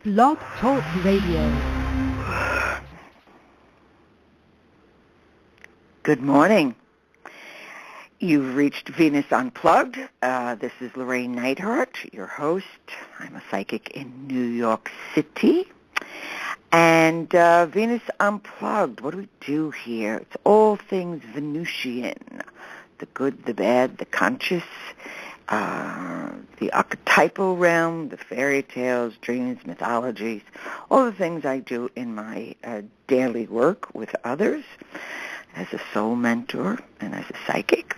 Blog Talk Radio. Good morning. You've reached Venus Unplugged. This is Llorraine Neithardt, your host. I'm a psychic in New York City. And Venus Unplugged, what do we do here? It's all things Venusian. The good, the bad, the conscious, the archetypal realm, the fairy tales, dreams, mythologies, all the things I do in my daily work with others as a soul mentor and as a psychic.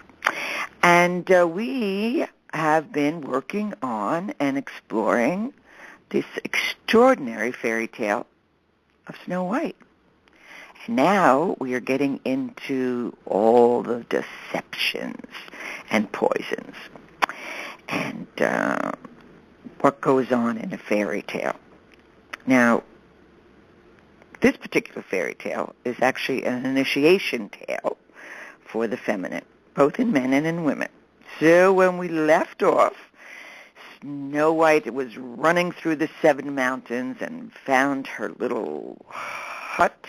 And we have been working on and exploring this extraordinary fairy tale of Snow White. And now we are getting into all the deceptions and poisons and what goes on in a fairy tale. Now, this particular fairy tale is actually an initiation tale for the feminine, both in men and in women. So when we left off, Snow White was running through the 7 mountains and found her little hut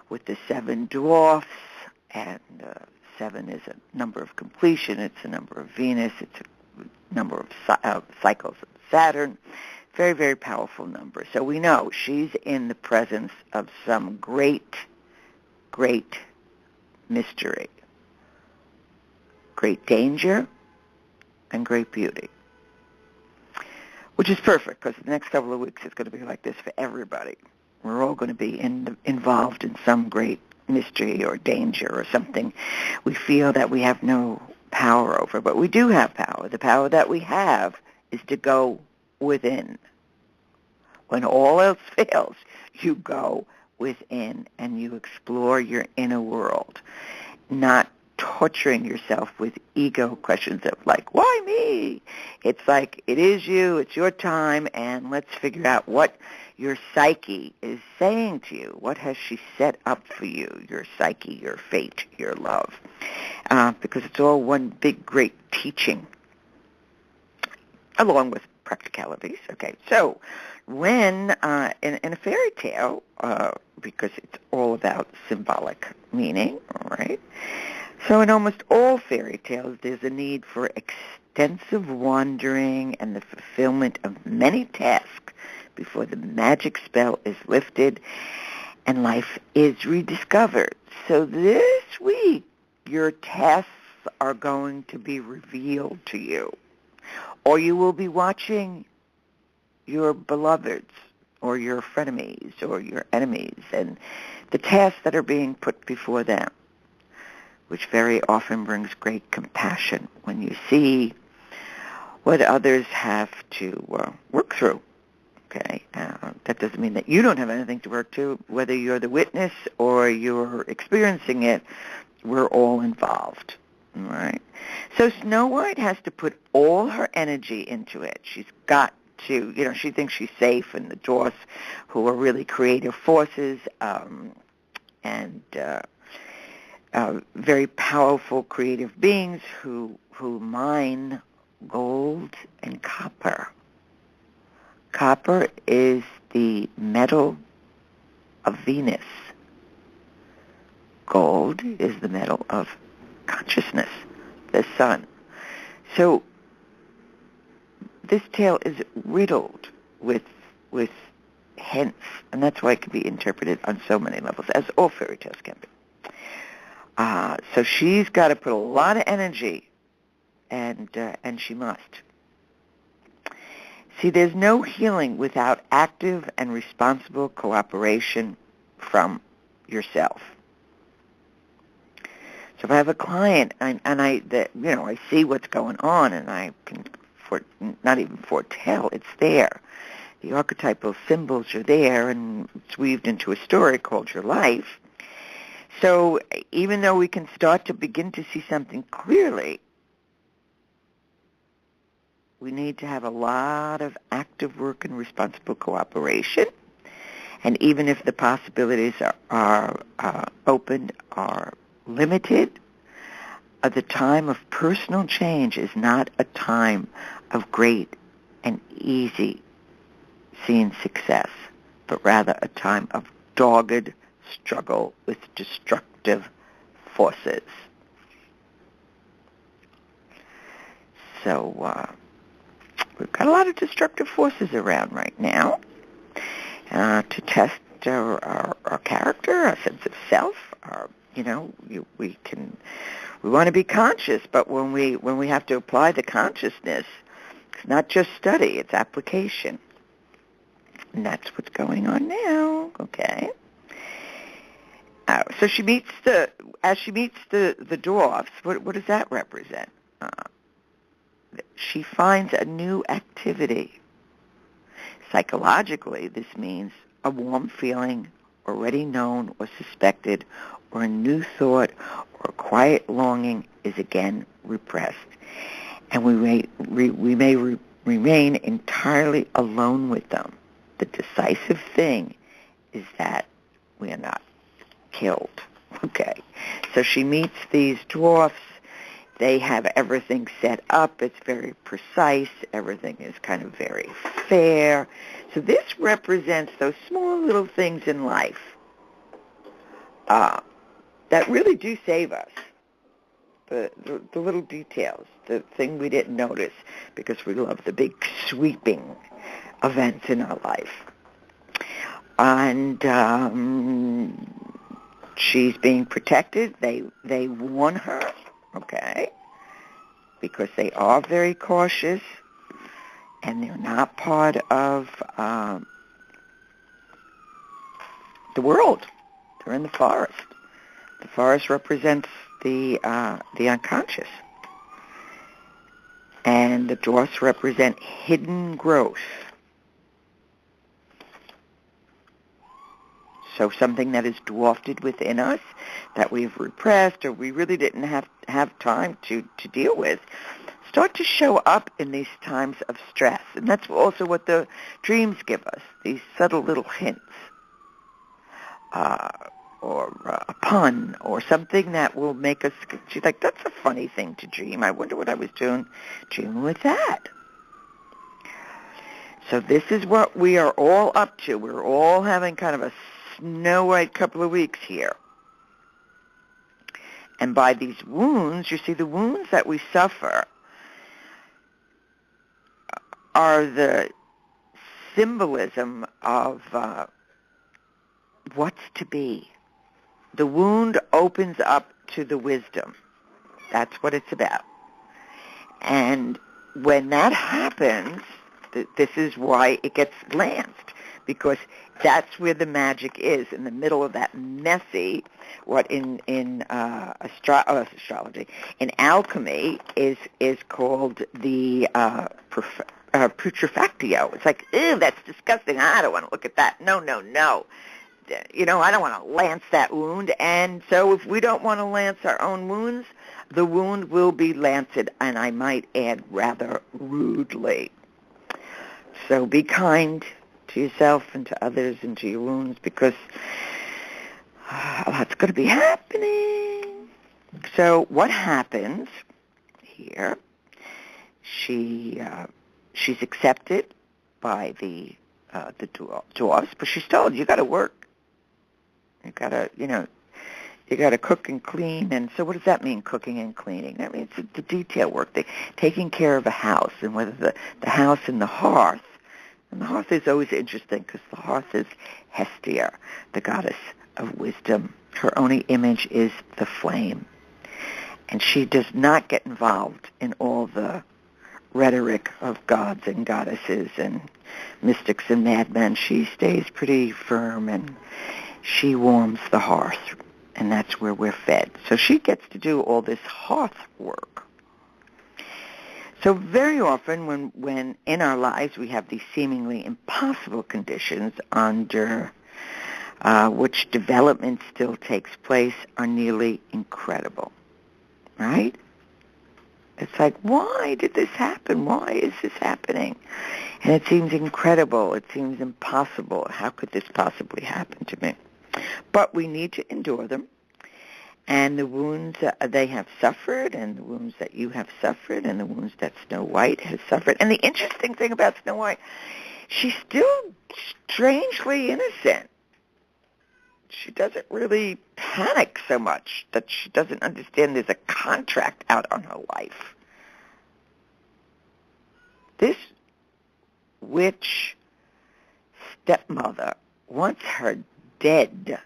with the 7 dwarfs, and 7 is a number of completion, it's a number of Venus, it's a number of cycles of Saturn. Very, very powerful number. So we know she's in the presence of some great, great mystery, great danger, and great beauty, which is perfect because the next couple of weeks is going to be like this for everybody. We're all going to be involved in some great mystery or danger or something we feel that we have no power over, but we do have power. The power that we have is to go within. When all else fails, you go within and you explore your inner world, not torturing yourself with ego questions of like, why me? It's like, it is you, it's your time, and let's figure out what your psyche is saying to you. What has she set up for you, your psyche, your fate, your love? Because it's all one big, great teaching, along with practicalities. Okay, so when in a fairy tale, because it's all about symbolic meaning, all right? So in almost all fairy tales, there's a need for extensive wandering and the fulfillment of many tasks before the magic spell is lifted and life is rediscovered. So this week, your tasks are going to be revealed to you, or you will be watching your beloveds or your frenemies or your enemies and the tasks that are being put before them, which very often brings great compassion when you see what others have to work through. Okay, that doesn't mean that you don't have anything to work to. Whether you're the witness or you're experiencing it, we're all involved. All right. So Snow White has to put all her energy into it. She's got to, she thinks she's safe, and the dwarfs, who are really creative forces and very powerful creative beings who mine gold and copper. Copper is the metal of Venus. Gold is the metal of consciousness, the sun. So this tale is riddled with hints, and that's why it can be interpreted on so many levels, as all fairy tales can be. So she's got to put a lot of energy, and she must. See, there's no healing without active and responsible cooperation from yourself. So if I have a client and I see what's going on, and I can not even foretell, it's there. The archetypal symbols are there, and it's weaved into a story called your life. So even though we can start to begin to see something clearly, we need to have a lot of active work and responsible cooperation. And even if the possibilities are open, are limited, the time of personal change is not a time of great and easy seen success, but rather a time of dogged struggle with destructive forces. So we've got a lot of destructive forces around right now to test our character, our sense of self. We want to be conscious, but when we have to apply the consciousness, it's not just study; it's application, and that's what's going on now. Okay. So as she meets the dwarfs. What does that represent? She finds a new activity. Psychologically, this means a warm feeling already known or suspected, or a new thought or a quiet longing is again repressed. And we may remain entirely alone with them. The decisive thing is that we are not killed. Okay. So she meets these dwarfs. They have everything set up. It's very precise. Everything is kind of very fair. So this represents those small little things in life that really do save us. The little details, the thing we didn't notice because we love the big sweeping events in our life. And she's being protected. They warn her. Okay, because they are very cautious, and they're not part of the world. They're in the forest. The forest represents the unconscious, and the dwarfs represent hidden growth. So something that is dwarfed within us, that we've repressed or we really didn't have time to deal with, start to show up in these times of stress. And that's also what the dreams give us, these subtle little hints, or a pun, or something that will make us, she's like, that's a funny thing to dream. I wonder what I was dreaming with that. So this is what we are all up to. We're all having kind of a Snow White couple of weeks here. And by these wounds, you see the wounds that we suffer are the symbolism of what's to be. The wound opens up to the wisdom. That's what it's about. And when that happens, this is why it gets lanced, because that's where the magic is, in the middle of that messy, what in astrology, in alchemy is called the putrefactio. It's like, ew, that's disgusting. I don't want to look at that. No. I don't want to lance that wound. And so if we don't want to lance our own wounds, the wound will be lanced, and I might add rather rudely. So be kind to yourself and to others and to your wounds, because a lot's going to be happening. So what happens here? She's accepted by the dwarfs, but she's told, you got to work. You got to, you got to cook and clean. And so what does that mean, cooking and cleaning? That means the detail work, taking care of a house, and whether the house and the hearth. And the hearth is always interesting because the hearth is Hestia, the goddess of wisdom. Her only image is the flame. And she does not get involved in all the rhetoric of gods and goddesses and mystics and madmen. She stays pretty firm, and she warms the hearth, and that's where we're fed. So she gets to do all this hearth work. So very often when in our lives we have these seemingly impossible conditions under which development still takes place are nearly incredible, right? It's like, why did this happen? Why is this happening? And it seems incredible. It seems impossible. How could this possibly happen to me? But we need to endure them. And the wounds they have suffered, and the wounds that you have suffered, and the wounds that Snow White has suffered. And the interesting thing about Snow White, she's still strangely innocent. She doesn't really panic so much that she doesn't understand there's a contract out on her life. This witch stepmother wants her dead,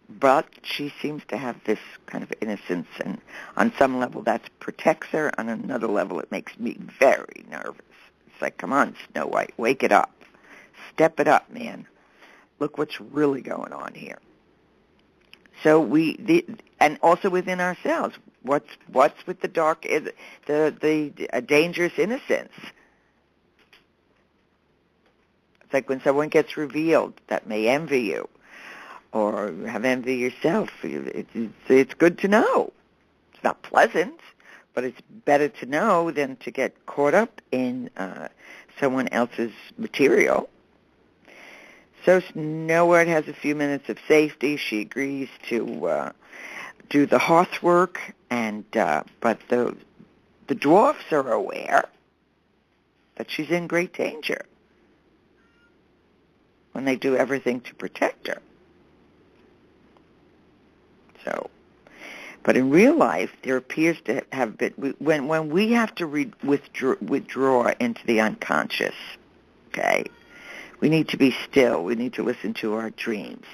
but she seems to have this kind of innocence, and on some level that protects her. On another level, it makes me very nervous. It's like, come on, Snow White, wake it up. Step it up, man. Look what's really going on here. So and also within ourselves, what's with the dark, the dangerous innocence. It's like when someone gets revealed that may envy you or have envy yourself. It's good to know. It's not pleasant, but it's better to know than to get caught up in someone else's material. So Snow White has a few minutes of safety. She agrees to do the hearth work, but the dwarfs are aware that she's in great danger when they do everything to protect her. So, but in real life, there appears to have been, when we have to withdraw into the unconscious, okay, we need to be still. We need to listen to our dreams.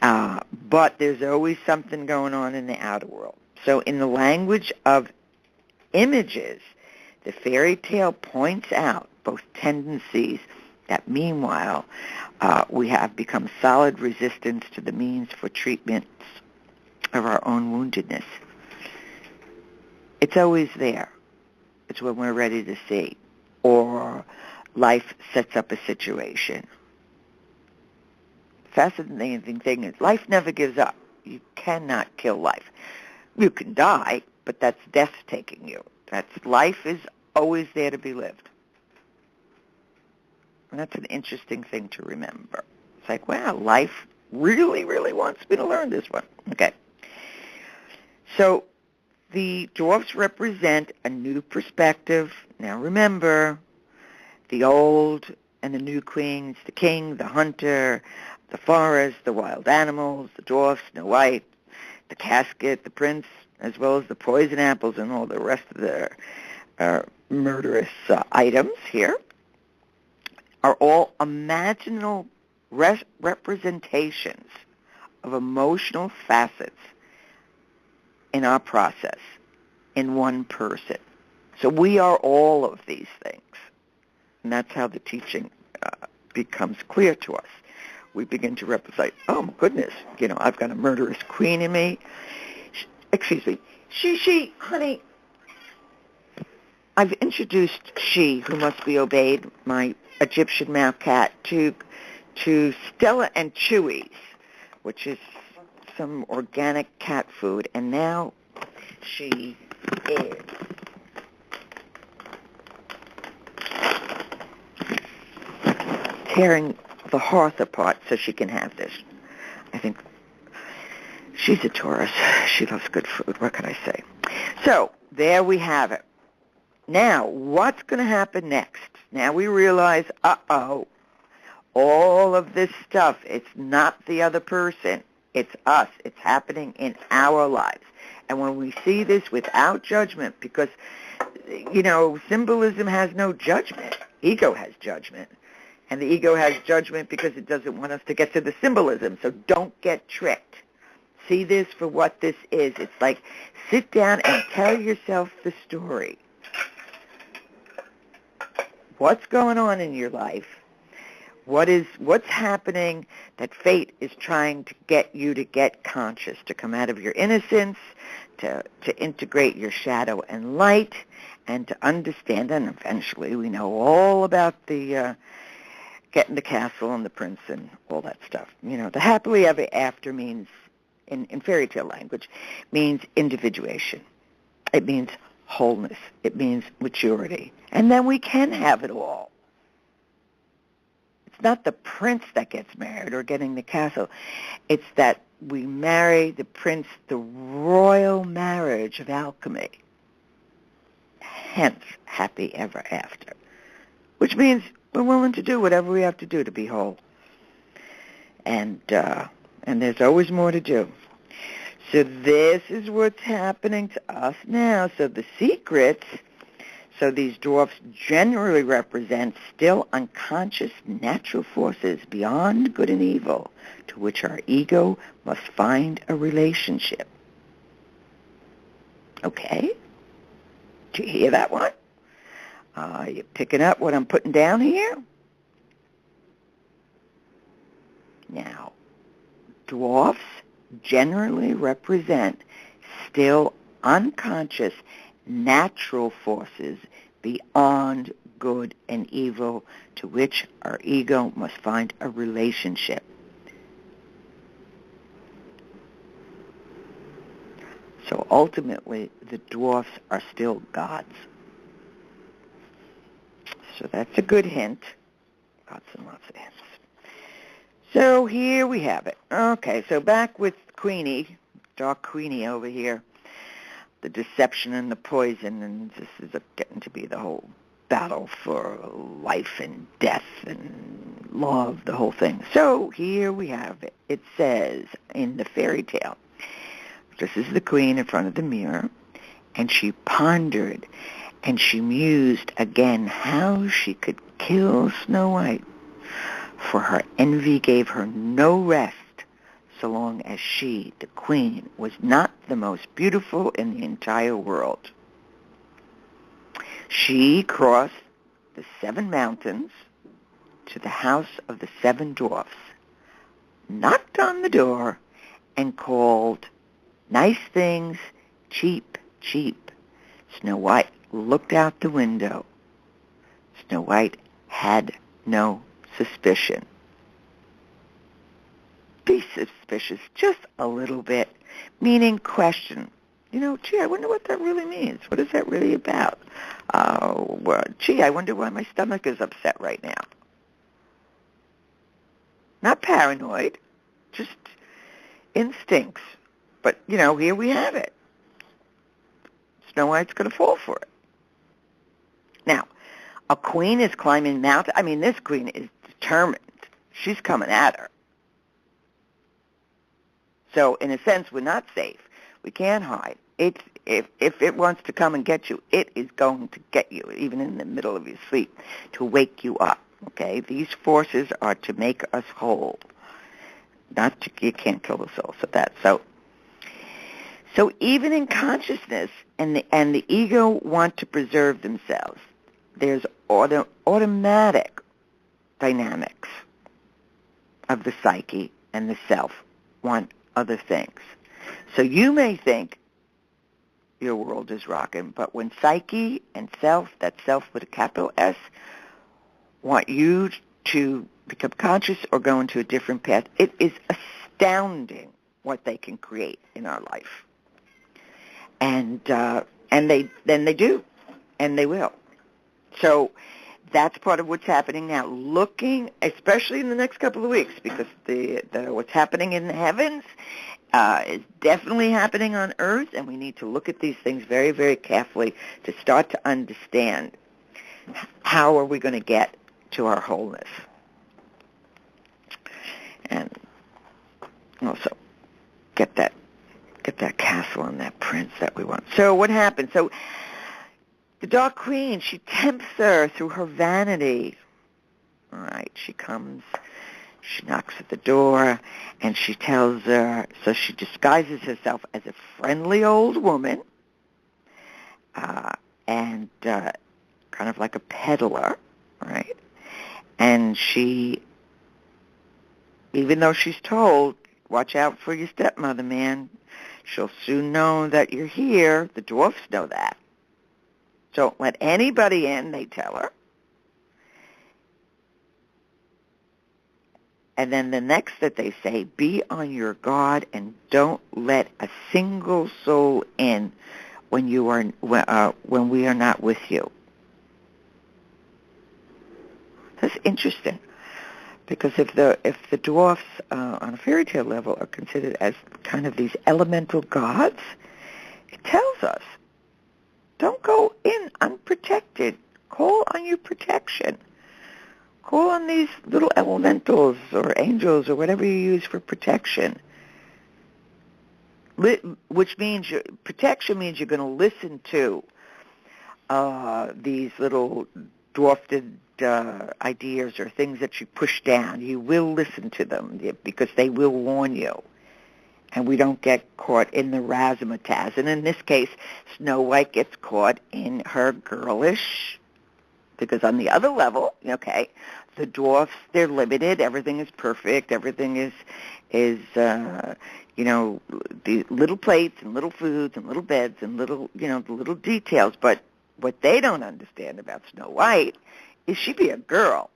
But there's always something going on in the outer world. So in the language of images, the fairy tale points out both tendencies that meanwhile we have become solid resistance to the means for treatments of our own woundedness. It's always there. It's when we're ready to see. Or life sets up a situation. Fascinating thing is life never gives up. You cannot kill life. You can die, but that's death taking you. Life is always there to be lived. And that's an interesting thing to remember. It's like, wow, life really, really wants me to learn this one. Okay. So the dwarfs represent a new perspective. Now remember, the old and the new queens, the king, the hunter, the forest, the wild animals, the dwarf, Snow White, the casket, the prince, as well as the poison apples and all the rest of the murderous items here, are all imaginal representations of emotional facets in our process in one person. So we are all of these things. And that's how the teaching becomes clear to us. We begin to represent, oh, my goodness, I've got a murderous queen in me. Excuse me. She, honey, I've introduced She, who must be obeyed, my Egyptian mouth cat, to Stella and Chewy's, which is some organic cat food. And now she is tearing the hearth apart so she can have this. I think she's a Taurus. She loves good food. What can I say? So there we have it. Now, what's going to happen next? Now we realize, all of this stuff, it's not the other person. It's us. It's happening in our lives. And when we see this without judgment, because, symbolism has no judgment. Ego has judgment. And the ego has judgment because it doesn't want us to get to the symbolism. So don't get tricked. See this for what this is. It's like sit down and tell yourself the story. What's going on in your life? What's happening that fate is trying to get you to get conscious, to come out of your innocence, to integrate your shadow and light, and to understand, and eventually we know all about the getting the castle and the prince and all that stuff. The happily ever after means, in fairy tale language, means individuation. It means wholeness. It means maturity. And then we can have it all. It's not the prince that gets married or getting the castle. It's that we marry the prince, the royal marriage of alchemy. Hence, happy ever after. which means we're willing to do whatever we have to do to be whole. And there's always more to do. So this is what's happening to us now. So the secrets, so these dwarfs generally represent still unconscious natural forces beyond good and evil to which our ego must find a relationship. Okay? Do you hear that one? You picking up what I'm putting down here? Now, dwarfs generally represent still unconscious natural forces beyond good and evil to which our ego must find a relationship. So ultimately, the dwarfs are still gods. So that's a good hint. Lots and lots of hints. So here we have it. Okay, so back with Queenie, Dark Queenie over here, the deception and the poison, and this is getting to be the whole battle for life and death and love, the whole thing. So here we have it. It says in the fairy tale, this is the queen in front of the mirror, and she pondered and she mused again how she could kill Snow White, for her envy gave her no rest so long as she, the queen, was not the most beautiful in the entire world. She crossed the 7 mountains to the house of the 7 dwarfs, knocked on the door, and called, "Nice things, cheap, cheap." Snow White looked out the window. Snow White had no suspicion. Be suspicious just a little bit, meaning question. Gee, I wonder what that really means. What is that really about? Gee, I wonder why my stomach is upset right now. Not paranoid, just instincts. But, here we have it. Snow White's going to fall for it. Now, a queen is climbing mountain. I mean, this queen is determined. She's coming at her. So, in a sense, we're not safe. We can't hide. If it wants to come and get you, it is going to get you, even in the middle of your sleep, to wake you up. Okay? These forces are to make us whole. You can't kill the soul. So even in consciousness and the ego want to preserve themselves, there's automatic dynamics of the psyche and the self want other things. So you may think your world is rocking, but when psyche and self, that self with a capital S, want you to become conscious or go into a different path, it is astounding what they can create in our life. And they do, and they will. So that's part of what's happening now. Looking, especially in the next couple of weeks, because the what's happening in the heavens is definitely happening on Earth, and we need to look at these things very, very carefully to start to understand how are we going to get to our wholeness, and also get that castle and that prince that we want. So what happens? So the Dark Queen, she tempts her through her vanity. All right, she comes, she knocks at the door, and she tells her, so she disguises herself as a friendly old woman, and kind of like a peddler, right? And she, even though she's told, watch out for your stepmother, man, she'll soon know that you're here. The dwarfs know that. Don't let anybody in, they tell her. And then the next that they say, be on your guard and don't let a single soul in when we are not with you. That's interesting, because if the dwarfs on a fairy tale level are considered as kind of these elemental gods, it tells us, don't go in unprotected. Call on your protection. Call on these little elementals or angels or whatever you use for protection. Which means protection means you're going to listen to these little dwarfed ideas or things that you push down. You will listen to them because they will warn you. And we don't get caught in the razzmatazz. And in this case, Snow White gets caught in her girlish, because on the other level, okay, the dwarfs, they're limited. Everything is perfect. Everything is the little plates and little foods and little beds and little, the little details. But what they don't understand about Snow White is she be a girl.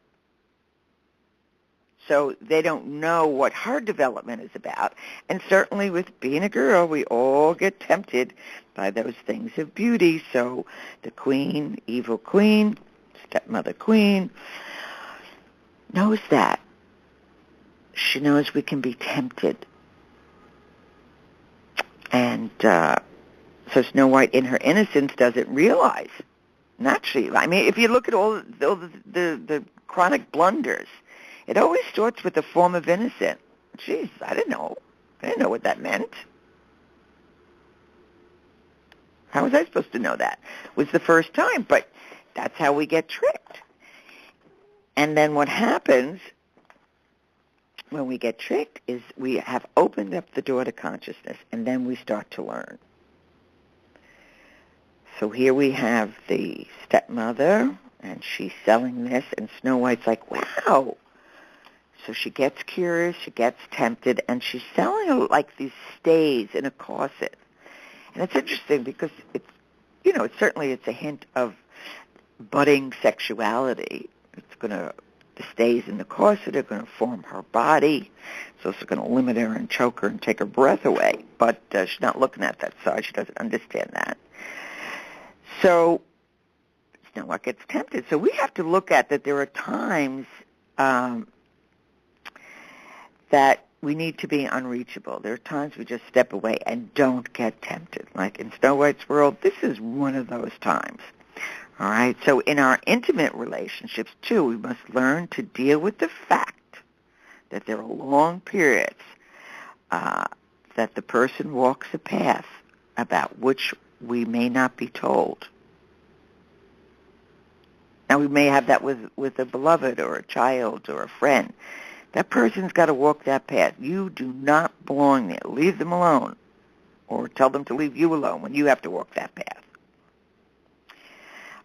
So they don't know what her development is about. And certainly with being a girl, we all get tempted by those things of beauty. So the queen, evil queen, stepmother queen, knows that. She knows we can be tempted. And so Snow White, in her innocence, doesn't realize. Naturally, I mean, if you look at all the chronic blunders, it always starts with a form of innocence. Jeez, I didn't know. I didn't know what that meant. How was I supposed to know that? It was the first time, but that's how we get tricked. And then what happens when we get tricked is we have opened up the door to consciousness, and then we start to learn. So here we have the stepmother, and she's selling this, and Snow White's like, wow. So she gets curious, she gets tempted, and she's selling like these stays in a corset. And it's interesting because it's a hint of budding sexuality. The stays in the corset are going to form her body. So it's going to limit her and choke her and take her breath away. But she's not looking at that side. She doesn't understand that. So Snow White gets tempted. So we have to look at that there are times that we need to be unreachable. There are times we just step away and don't get tempted. Like in Snow White's world, this is one of those times. All right? So in our intimate relationships, too, we must learn to deal with the fact that there are long periods that the person walks a path about which we may not be told. Now, we may have that with a beloved or a child or a friend. That person's got to walk that path. You do not belong there. Leave them alone, or tell them to leave you alone when you have to walk that path.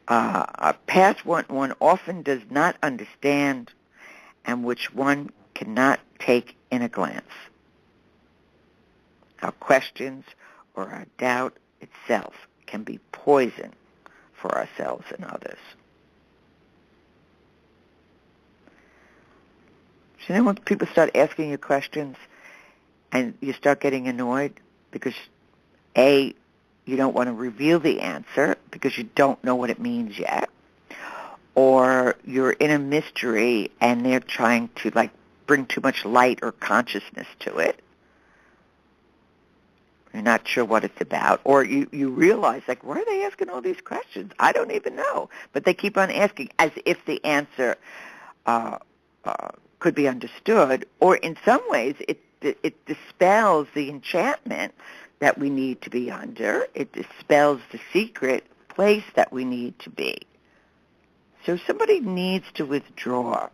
A path one often does not understand and which one cannot take in a glance. Our questions or our doubt itself can be poison for ourselves and others. So then when people start asking you questions and you start getting annoyed because, A, you don't want to reveal the answer because you don't know what it means yet, or you're in a mystery and they're trying to, like, bring too much light or consciousness to it. You're not sure what it's about, or you realize, like, why are they asking all these questions? I don't even know. But they keep on asking as if the answer could be understood, or in some ways it dispels the enchantment that we need to be under. It dispels the secret place that we need to be. So somebody needs to withdraw.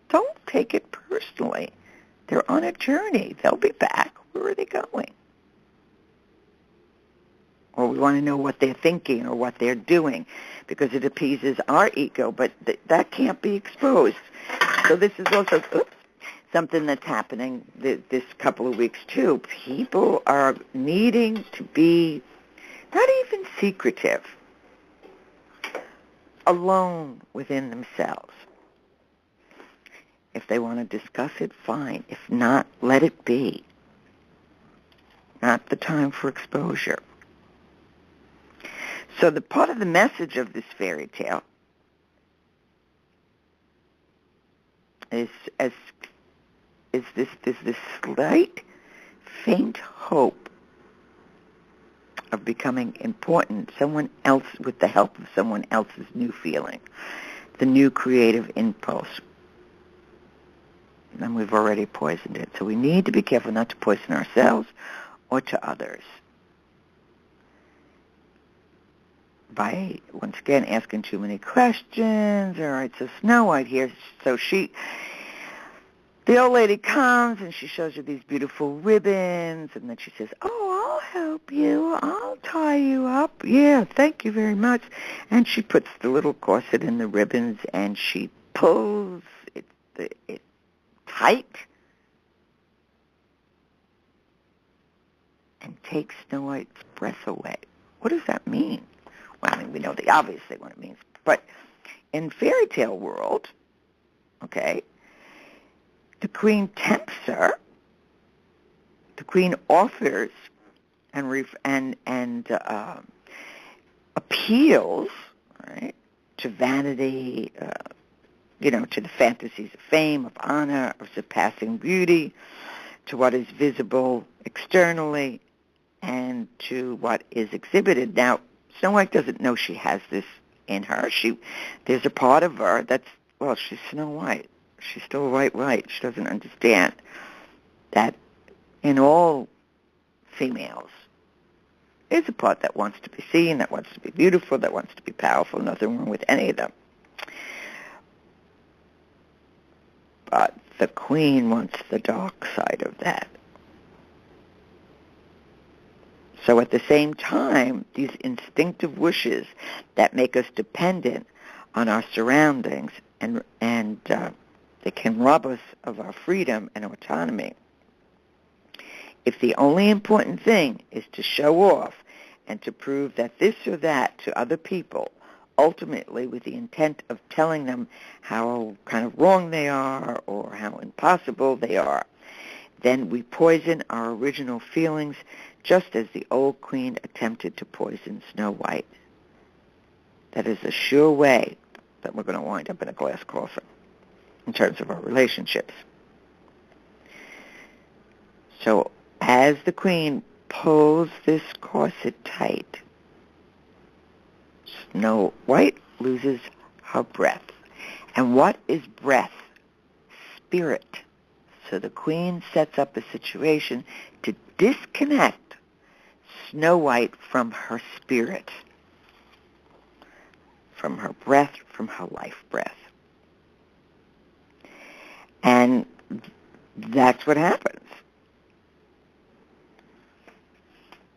Don't take it personally. They're on a journey. They'll be back. Where are they going? Or we want to know what they're thinking or what they're doing because it appeases our ego, but that can't be exposed. So this is also something that's happening this couple of weeks, too. People are needing to be not even secretive, alone within themselves. If they want to discuss it, fine. If not, let it be. Not the time for exposure. So the part of the message of this fairy tale is this slight, faint hope of becoming important, someone else, with the help of someone else's new feeling, the new creative impulse, and we've already poisoned it. So we need to be careful not to poison ourselves or to others by, once again, asking too many questions. All right, so Snow White here. So the old lady comes and she shows her these beautiful ribbons, and then she says, "Oh, I'll help you. I'll tie you up. Yeah, thank you very much." And she puts the little corset in the ribbons, and she pulls it tight and takes Snow White's breath away. What does that mean? Well, I mean, we know obviously what it means. But in fairy tale world, okay, the queen tempts her. The queen offers and appeals, right, to vanity, to the fantasies of fame, of honor, of surpassing beauty, to what is visible externally, and to what is exhibited. Now, Snow White doesn't know she has this in her. There's a part of her she's Snow White. She's still white. She doesn't understand that in all females is a part that wants to be seen, that wants to be beautiful, that wants to be powerful. Nothing wrong with any of them. But the queen wants the dark side of that. So at the same time, these instinctive wishes that make us dependent on our surroundings and they can rob us of our freedom and autonomy. If the only important thing is to show off and to prove that this or that to other people, ultimately with the intent of telling them how kind of wrong they are or how impossible they are, then we poison our original feelings just as the old queen attempted to poison Snow White. That is a sure way that we're going to wind up in a glass coffin in terms of our relationships. So as the queen pulls this corset tight, Snow White loses her breath. And what is breath? Spirit. So the queen sets up a situation to disconnect Snow White from her spirit, from her breath, from her life breath. And that's what happens.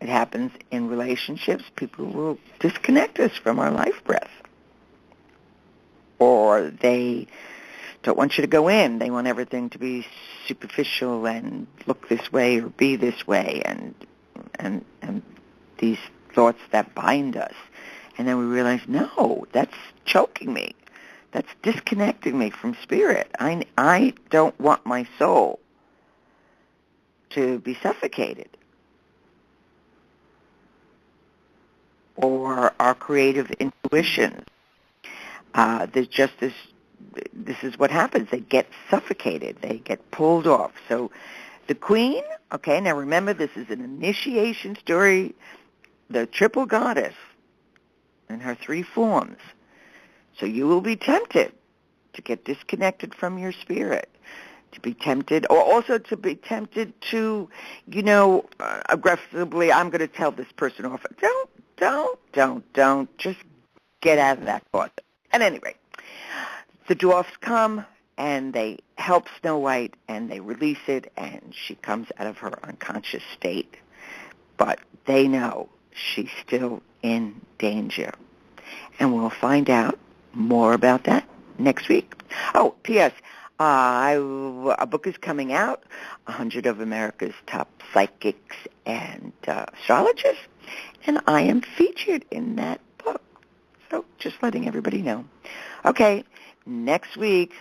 It happens in relationships. People will disconnect us from our life breath. Or they don't want you to go in. They want everything to be superficial and look this way or be this way, and these thoughts that bind us. And then we realize, no, that's choking me. That's disconnecting me from spirit. I don't want my soul to be suffocated. Or our creative intuitions. There's just this is what happens. They get suffocated. They get pulled off. So the queen, okay, now remember this is an initiation story, the triple goddess in her three forms. So you will be tempted to get disconnected from your spirit, to be tempted, or also to be tempted to, aggressively, I'm going to tell this person off. Don't. Just get out of that thought. At any rate, the dwarfs come and they help Snow White and they release it, and she comes out of her unconscious state. But they know she's still in danger. And we'll find out more about that next week. Oh, P.S. A book is coming out, 100 of America's Top Psychics and Astrologers, and I am featured in that book. So just letting everybody know. Okay, next week,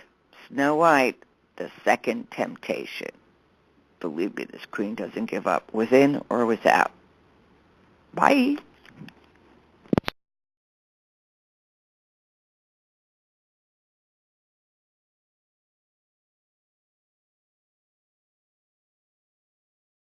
Snow White, the second temptation. Believe me, this queen doesn't give up, within or without. Bye.